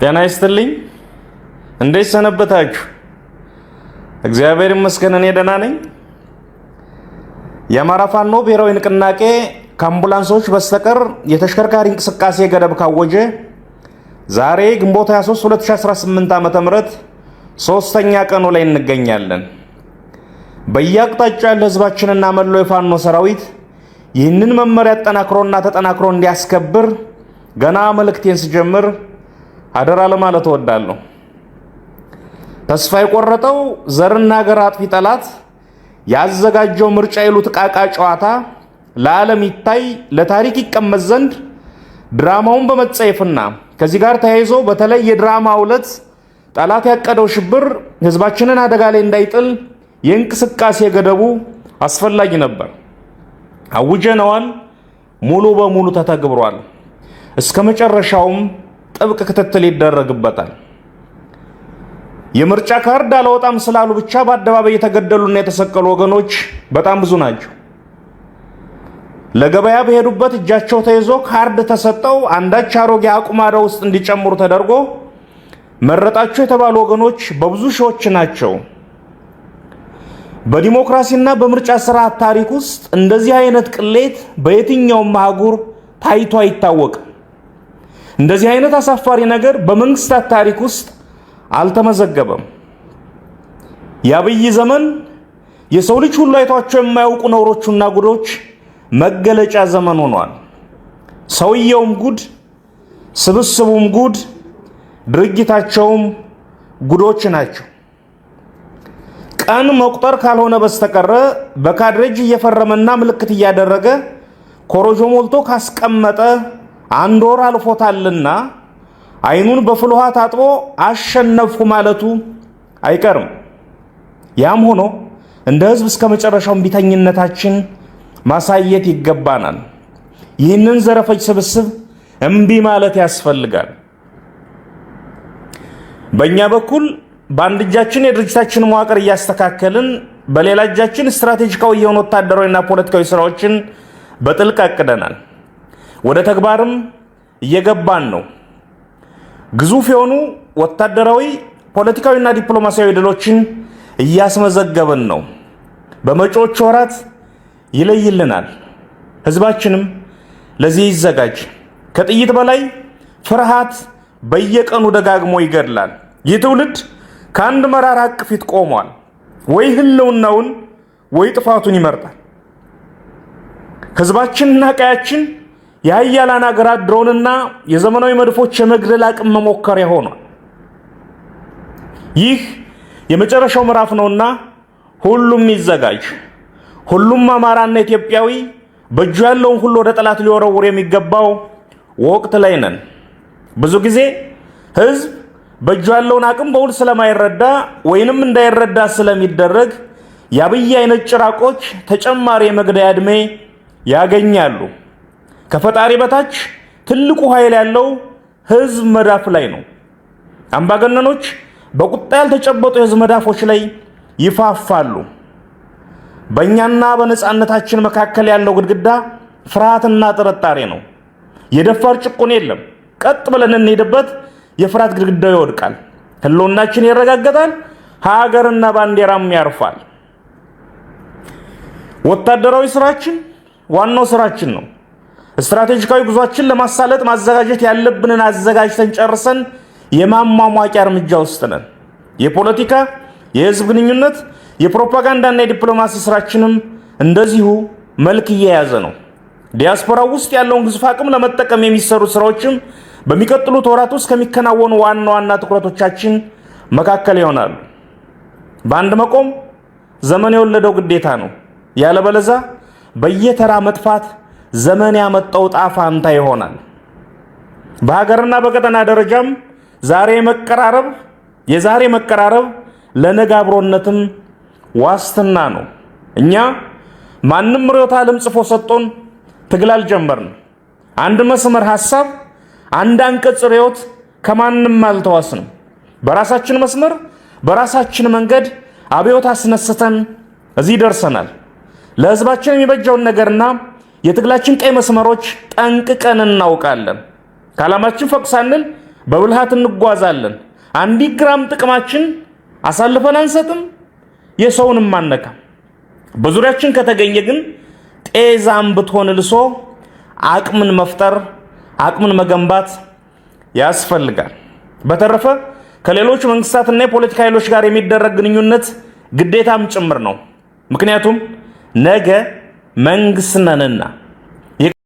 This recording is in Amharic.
ጤና ይስጥልኝ። እንዴት ሰነበታችሁ? እግዚአብሔር ይመስገን እኔ ደህና ነኝ። የአማራ ፋኖ ብሔራዊ ንቅናቄ ከአምቡላንሶች በስተቀር የተሽከርካሪ እንቅስቃሴ ገደብ ካወጀ ዛሬ ግንቦት 23 2018 ዓ.ም ሶስተኛ ቀኑ ላይ እንገኛለን። በየአቅጣጫው ያለ ህዝባችንና መላው የፋኖ ሰራዊት ይህንን መመሪያ አጠናክሮና ተጠናክሮ እንዲያስከብር ገና መልእክቴን ስጀምር አደራ ለማለት እወዳለሁ። ተስፋ የቆረጠው ዘርና ሀገር አጥፊ ጠላት ያዘጋጀው ምርጫ ይሉት ቃቃ ጨዋታ ለዓለም ይታይ ለታሪክ ይቀመጥ ዘንድ ድራማውን በመጸየፍና ከዚህ ጋር ተያይዞ በተለይ የድራማው ዕለት ጠላት ያቀደው ሽብር ህዝባችንን አደጋ ላይ እንዳይጥል የእንቅስቃሴ ገደቡ አስፈላጊ ነበር። አውጀነዋል። ሙሉ በሙሉ ተተግብሯል። እስከ መጨረሻውም ጥብቅ ክትትል ይደረግበታል። የምርጫ ካርድ አላወጣም ስላሉ ብቻ በአደባባይ የተገደሉና የተሰቀሉ ወገኖች በጣም ብዙ ናቸው። ለገበያ በሄዱበት እጃቸው ተይዞ ካርድ ተሰጠው አንዳች አሮጌ አቁማዳ ውስጥ እንዲጨምሩ ተደርጎ መረጣቸው የተባሉ ወገኖች በብዙ ሺዎች ናቸው። በዲሞክራሲና በምርጫ ስርዓት ታሪክ ውስጥ እንደዚህ አይነት ቅሌት በየትኛውም አህጉር ታይቶ አይታወቅም። እንደዚህ አይነት አሳፋሪ ነገር በመንግስታት ታሪክ ውስጥ አልተመዘገበም። የአብይ ዘመን የሰው ልጅ ሁሉ አይቷቸው የማያውቁ ነውሮችና ጉዶች መገለጫ ዘመን ሆኗል። ሰውየውም ጉድ፣ ስብስቡም ጉድ፣ ድርጊታቸውም ጉዶች ናቸው። ቀን መቁጠር ካልሆነ በስተቀረ በካድሬጅ እየፈረመና ምልክት እያደረገ ኮሮጆ ሞልቶ ካስቀመጠ አንድ ወር አልፎታልና አይኑን በፍል ውሃ ታጥቦ አሸነፍኩ ማለቱ አይቀርም። ያም ሆኖ እንደ ህዝብ እስከ መጨረሻው እምቢተኝነታችን ማሳየት ይገባናል። ይህንን ዘረፈጅ ስብስብ እምቢ ማለት ያስፈልጋል። በእኛ በኩል በአንድ እጃችን የድርጅታችን መዋቅር እያስተካከልን በሌላ እጃችን ስትራቴጂካዊ የሆኑ ወታደራዊና ፖለቲካዊ ስራዎችን በጥልቅ አቅደናል። ወደ ተግባርም እየገባን ነው። ግዙፍ የሆኑ ወታደራዊ ፖለቲካዊና ዲፕሎማሲያዊ ድሎችን እያስመዘገብን ነው። በመጪዎቹ ወራት ይለይልናል። ህዝባችንም ለዚህ ይዘጋጅ። ከጥይት በላይ ፍርሃት በየቀኑ ደጋግሞ ይገድላል። ይህ ትውልድ ከአንድ መራራ ሐቅ ፊት ቆሟል። ወይ ህልውናውን ወይ ጥፋቱን ይመርጣል። ህዝባችንና ቀያችን የሀያላን ሀገራት ድሮንና የዘመናዊ መድፎች የመግደል አቅም መሞከሪያ ሆኗል። ይህ የመጨረሻው ምዕራፍ ነውና ሁሉም ይዘጋጅ። ሁሉም አማራና ኢትዮጵያዊ በእጁ ያለውን ሁሉ ወደ ጠላት ሊወረውር የሚገባው ወቅት ላይ ነን። ብዙ ጊዜ ህዝብ በእጁ ያለውን አቅም በውል ስለማይረዳ ወይንም እንዳይረዳ ስለሚደረግ የአብይ አይነት ጭራቆች ተጨማሪ የመግደያ ዕድሜ ያገኛሉ። ከፈጣሪ በታች ትልቁ ኃይል ያለው ህዝብ መዳፍ ላይ ነው። አምባገነኖች በቁጣ ያልተጨበጡ የህዝብ መዳፎች ላይ ይፋፋሉ። በእኛና በነፃነታችን መካከል ያለው ግድግዳ ፍርሃትና ጥርጣሬ ነው። የደፋር ጭቁን የለም። ቀጥ ብለን እንሄድበት፣ የፍርሃት ግድግዳው ይወድቃል። ህልውናችን ይረጋገጣል። ሀገርና ባንዲራም ያርፋል። ወታደራዊ ስራችን ዋናው ስራችን ነው። ስትራቴጂካዊ ጉዟችን ለማሳለጥ ማዘጋጀት ያለብንን አዘጋጅተን ጨርሰን የማሟሟቂያ እርምጃ ውስጥ ነን። የፖለቲካ፣ የህዝብ ግንኙነት፣ የፕሮፓጋንዳና የዲፕሎማሲ ስራችንም እንደዚሁ መልክ እየያዘ ነው። ዲያስፖራው ውስጥ ያለውን ግዙፍ አቅም ለመጠቀም የሚሰሩ ስራዎችም በሚቀጥሉት ወራት ውስጥ ከሚከናወኑ ዋና ዋና ትኩረቶቻችን መካከል ይሆናሉ። በአንድ መቆም ዘመን የወለደው ግዴታ ነው። ያለበለዚያ በየተራ መጥፋት ዘመን ያመጣው ጣፋንታ ይሆናል። በሀገርና በቀጠና ደረጃም የዛሬ መቀራረብ ለነገ አብሮነትም ዋስትና ነው። እኛ ማንም ርዕዮተ ዓለም ጽፎ ሰጥቶን ትግል አልጀመርንም። አንድ መስመር ሐሳብ፣ አንድ አንቀጽ ርዕዮት ከማንም አልተዋስንም። በራሳችን መስመር በራሳችን መንገድ አብዮት አስነስተን እዚህ ደርሰናል። ለህዝባችን የሚበጀውን ነገርና የትግላችን ቀይ መስመሮች ጠንቅቀን እናውቃለን። ከዓላማችን ፈቅ ሳንል በብልሃት እንጓዛለን። አንዲት ግራም ጥቅማችን አሳልፈን አንሰጥም፣ የሰውንም አንነካም። በዙሪያችን ከተገኘ ግን ጤዛም ብትሆን ልሶ አቅምን መፍጠር፣ አቅምን መገንባት ያስፈልጋል። በተረፈ ከሌሎች መንግስታትና የፖለቲካ ኃይሎች ጋር የሚደረግ ግንኙነት ግዴታም ጭምር ነው። ምክንያቱም ነገ መንግስት ነንና